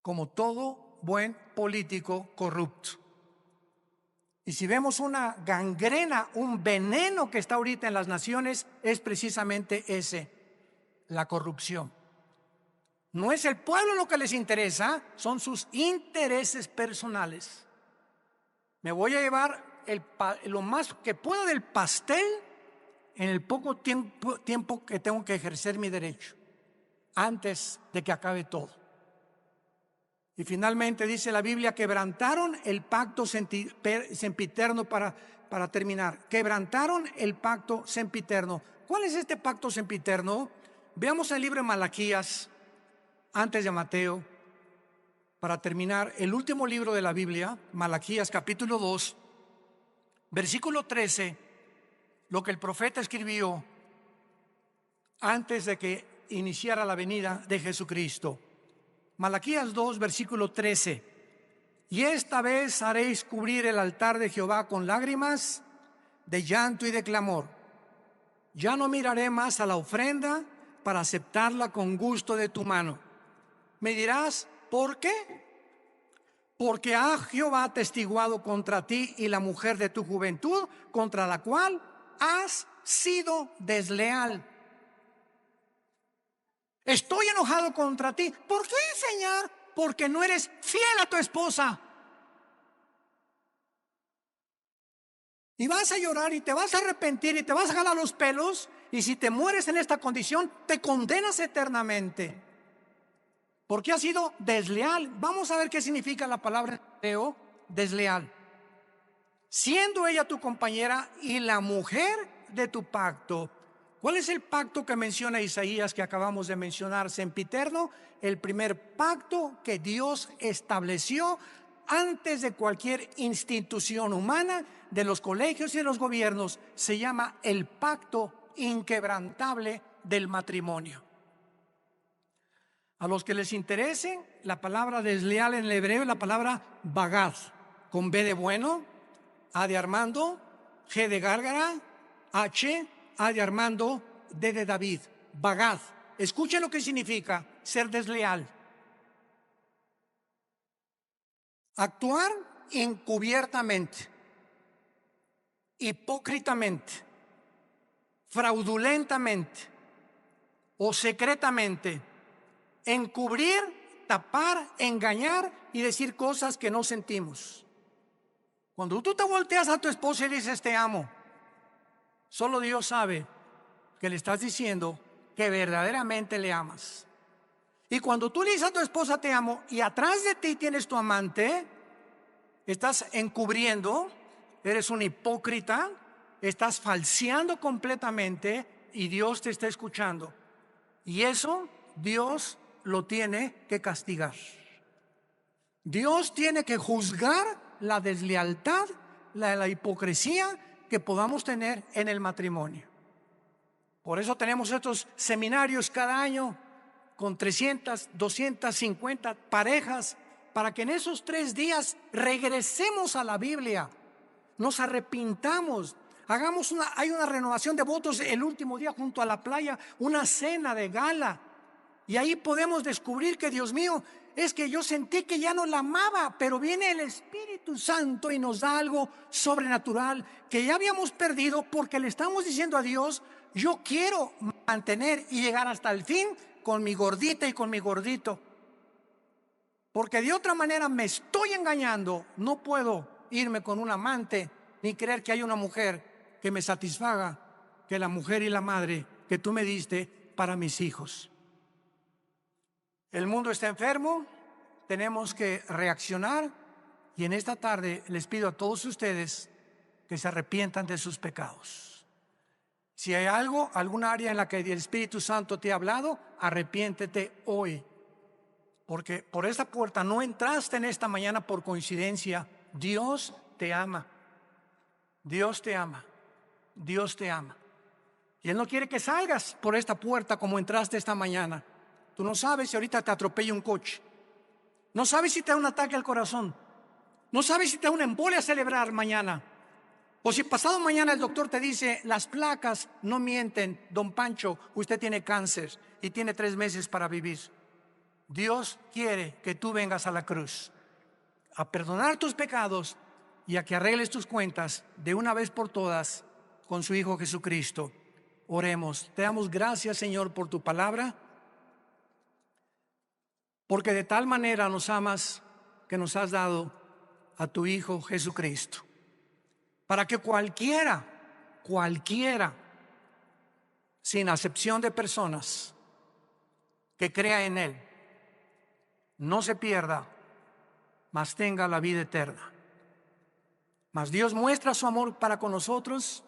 como todo buen político corrupto. Y si vemos una gangrena, un veneno que está ahorita en las naciones, es precisamente ese: la corrupción. No es el pueblo lo que les interesa, son sus intereses personales. Me voy a llevar lo más que puedo del pastel en el poco tiempo que tengo que ejercer mi derecho, antes de que acabe todo. Y finalmente dice la Biblia: quebrantaron el pacto sempiterno. Para terminar, quebrantaron el pacto sempiterno. ¿Cuál es este pacto sempiterno? Veamos el libro de Malaquías, antes de Mateo, para terminar, el último libro de la Biblia, Malaquías capítulo 2, versículo 13, lo que el profeta escribió antes de que iniciara la venida de Jesucristo. Malaquías 2, versículo 13: y esta vez haréis cubrir el altar de Jehová con lágrimas, de llanto y de clamor. Ya no miraré más a la ofrenda para aceptarla con gusto de tu mano. Me dirás: ¿por qué? Porque ha Jehová atestiguado contra ti y la mujer de tu juventud, contra la cual has sido desleal. Estoy enojado contra ti. ¿Por qué, Señor? Porque no eres fiel a tu esposa. Y vas a llorar y te vas a arrepentir y te vas a jalar los pelos, y si te mueres en esta condición, te condenas eternamente, porque has sido desleal. Vamos a ver qué significa la palabra hebreo desleal. Siendo ella tu compañera y la mujer de tu pacto. ¿Cuál es el pacto que menciona Isaías, que acabamos de mencionar, sempiterno? El primer pacto que Dios estableció antes de cualquier institución humana, de los colegios y de los gobiernos. Se llama el pacto inquebrantable del matrimonio. A los que les interese, la palabra desleal en el hebreo es la palabra bagad, con B de bueno, A de Armando, G de Gárgara, H, A de Armando, D de David. Bagad. Escuchen lo que significa ser desleal: actuar encubiertamente, hipócritamente, fraudulentamente o secretamente, encubrir, tapar, engañar y decir cosas que no sentimos. Cuando tú te volteas a tu esposa y dices te amo, solo Dios sabe que le estás diciendo que verdaderamente le amas. Y cuando tú le dices a tu esposa te amo y atrás de ti tienes tu amante, estás encubriendo, eres un hipócrita, estás falseando completamente y Dios te está escuchando. Y eso Dios lo tiene que castigar. Dios tiene que juzgar la deslealtad, la hipocresía que podamos tener en el matrimonio. Por eso tenemos estos seminarios cada año con 300, 250 parejas, para que en esos 3 días regresemos a la Biblia, nos arrepintamos, hay una renovación de votos el último día junto a la playa, una cena de gala, y ahí podemos descubrir que, Dios mío, es que yo sentí que ya no la amaba, pero viene el Espíritu Santo y nos da algo sobrenatural que ya habíamos perdido, porque le estamos diciendo a Dios: yo quiero mantener y llegar hasta el fin con mi gordita y con mi gordito, porque de otra manera me estoy engañando. No puedo irme con un amante ni creer que hay una mujer que me satisfaga, que la mujer y la madre que tú me diste para mis hijos. El mundo está enfermo, tenemos que reaccionar, y en esta tarde les pido a todos ustedes que se arrepientan de sus pecados. Si hay alguna área en la que el Espíritu Santo te ha hablado, arrepiéntete hoy, porque por esta puerta no entraste en esta mañana por coincidencia. Dios te ama, Dios te ama, Dios te ama, y Él no quiere que salgas por esta puerta como entraste esta mañana. Tú no sabes si ahorita te atropella un coche, no sabes si te da un ataque al corazón, no sabes si te da una embolia cerebral mañana, o si pasado mañana el doctor te dice: las placas no mienten, don Pancho, usted tiene cáncer y tiene 3 meses para vivir. Dios quiere que tú vengas a la cruz a perdonar tus pecados y a que arregles tus cuentas de una vez por todas con su Hijo Jesucristo. Oremos. Te damos gracias, Señor, por tu palabra, porque de tal manera nos amas que nos has dado a tu Hijo Jesucristo, para que cualquiera, sin acepción de personas, que crea en Él, no se pierda, mas tenga la vida eterna. Mas Dios muestra su amor para con nosotros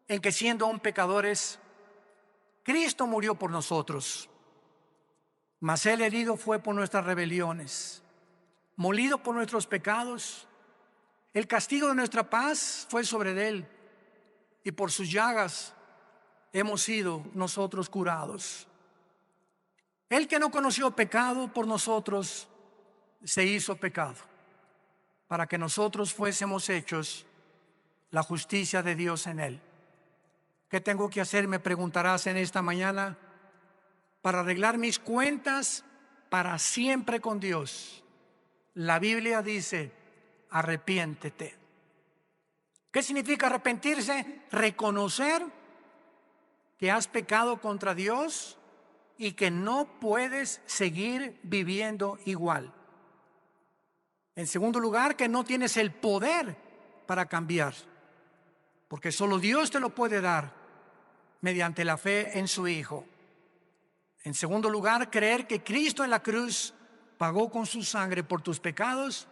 en que, siendo aún pecadores, Cristo murió por nosotros. Mas Él herido fue por nuestras rebeliones, molido por nuestros pecados. El castigo de nuestra paz fue sobre Él, y por sus llagas hemos sido nosotros curados. El que no conoció pecado, por nosotros se hizo pecado, para que nosotros fuésemos hechos la justicia de Dios en Él. ¿Qué tengo que hacer?, me preguntarás en esta mañana, para arreglar mis cuentas para siempre con Dios. La Biblia dice: arrepiéntete. ¿Qué significa arrepentirse? Reconocer que has pecado contra Dios y que no puedes seguir viviendo igual. En segundo lugar, que no tienes el poder para cambiar, porque solo Dios te lo puede dar mediante la fe en su Hijo. En segundo lugar, creer que Cristo en la cruz pagó con su sangre por tus pecados.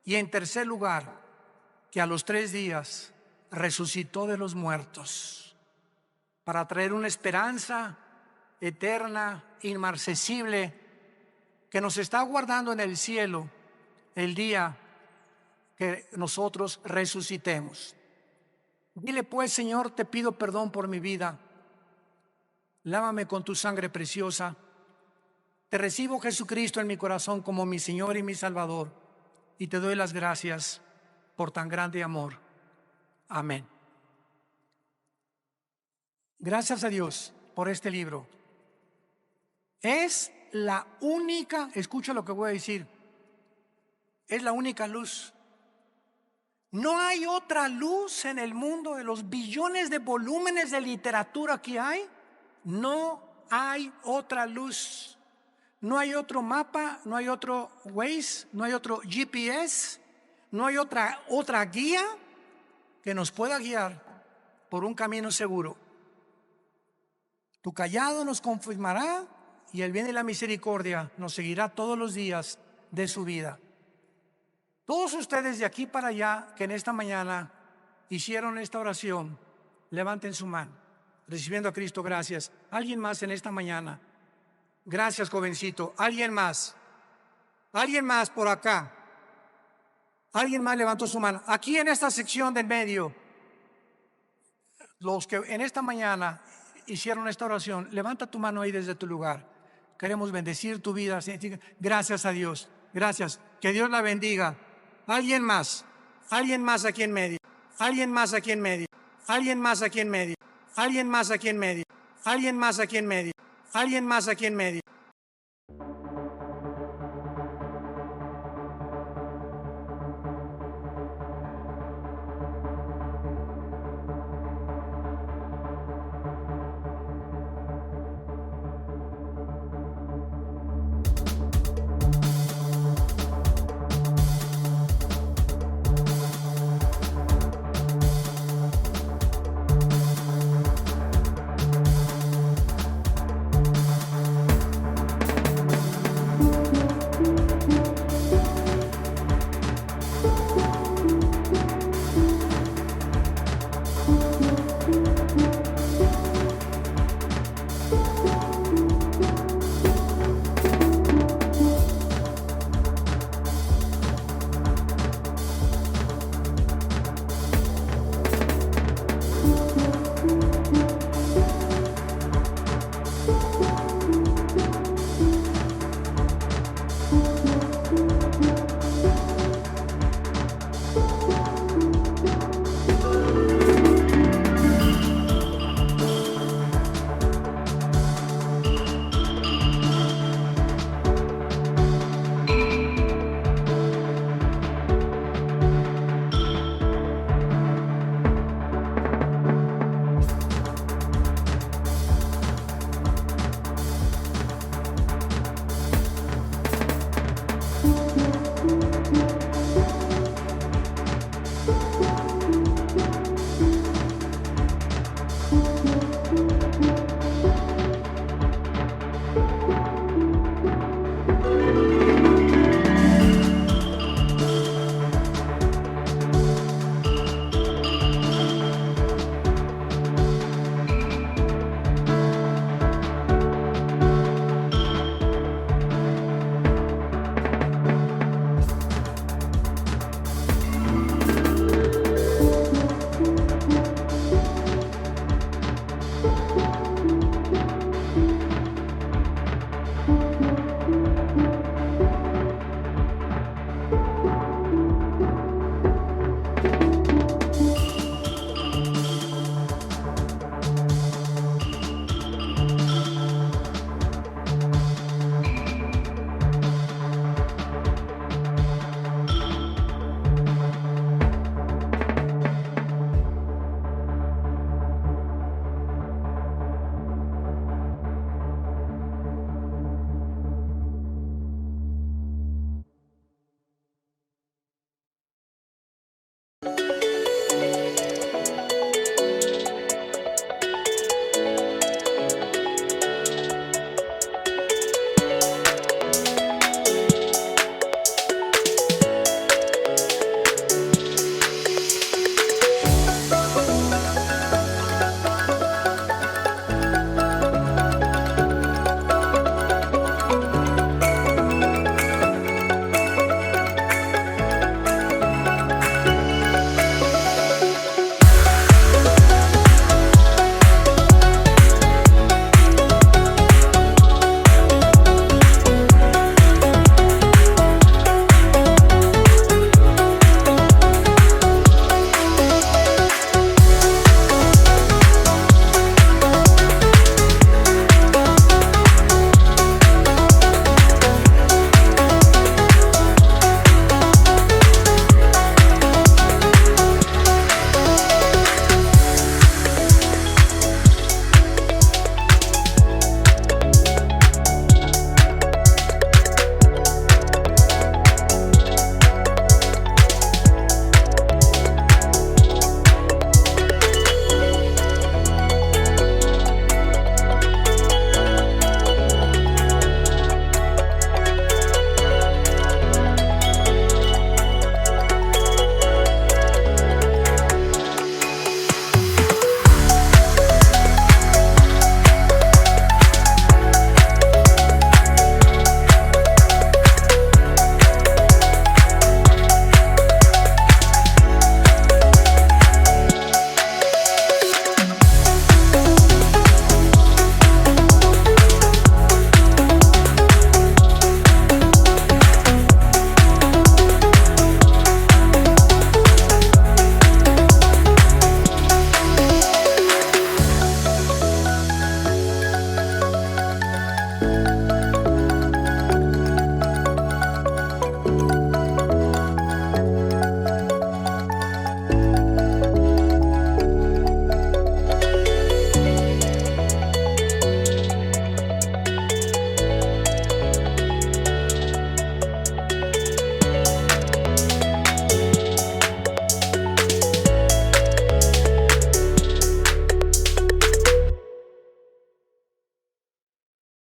Y en tercer lugar, que a los 3 días resucitó de los muertos para traer una esperanza eterna, inmarcesible, que nos está aguardando en el cielo el día que nosotros resucitemos. Dile pues: Señor, te pido perdón por mi vida, lávame con tu sangre preciosa. Te recibo, Jesucristo, en mi corazón como mi Señor y mi Salvador, y te doy las gracias por tan grande amor. Amén. Gracias a Dios por este libro. Es la única, escucha lo que voy a decir, es la única luz. No hay otra luz en el mundo. De los billones de volúmenes de literatura que hay, no hay otra luz. No hay otro mapa, no hay otro Waze, no hay otro GPS, no hay otra guía que nos pueda guiar por un camino seguro. Tu cayado nos confirmará y el bien y la misericordia nos seguirá todos los días de su vida. Todos ustedes de aquí para allá que en esta mañana hicieron esta oración, levanten su mano, recibiendo a Cristo, gracias. ¿Alguien más en esta mañana? Gracias, jovencito. ¿Alguien más? ¿Alguien más por acá? ¿Alguien más levantó su mano? Aquí en esta sección del medio, los que en esta mañana hicieron esta oración, levanta tu mano ahí desde tu lugar. Queremos bendecir tu vida. Gracias a Dios. Gracias. Que Dios la bendiga. ¿Alguien más? ¿Alguien más aquí en medio? ¿Alguien más aquí en medio? ¿Alguien más aquí en medio? ¿Alguien más aquí en medio? ¿Alguien más aquí en medio? ¿Alguien más aquí en medio?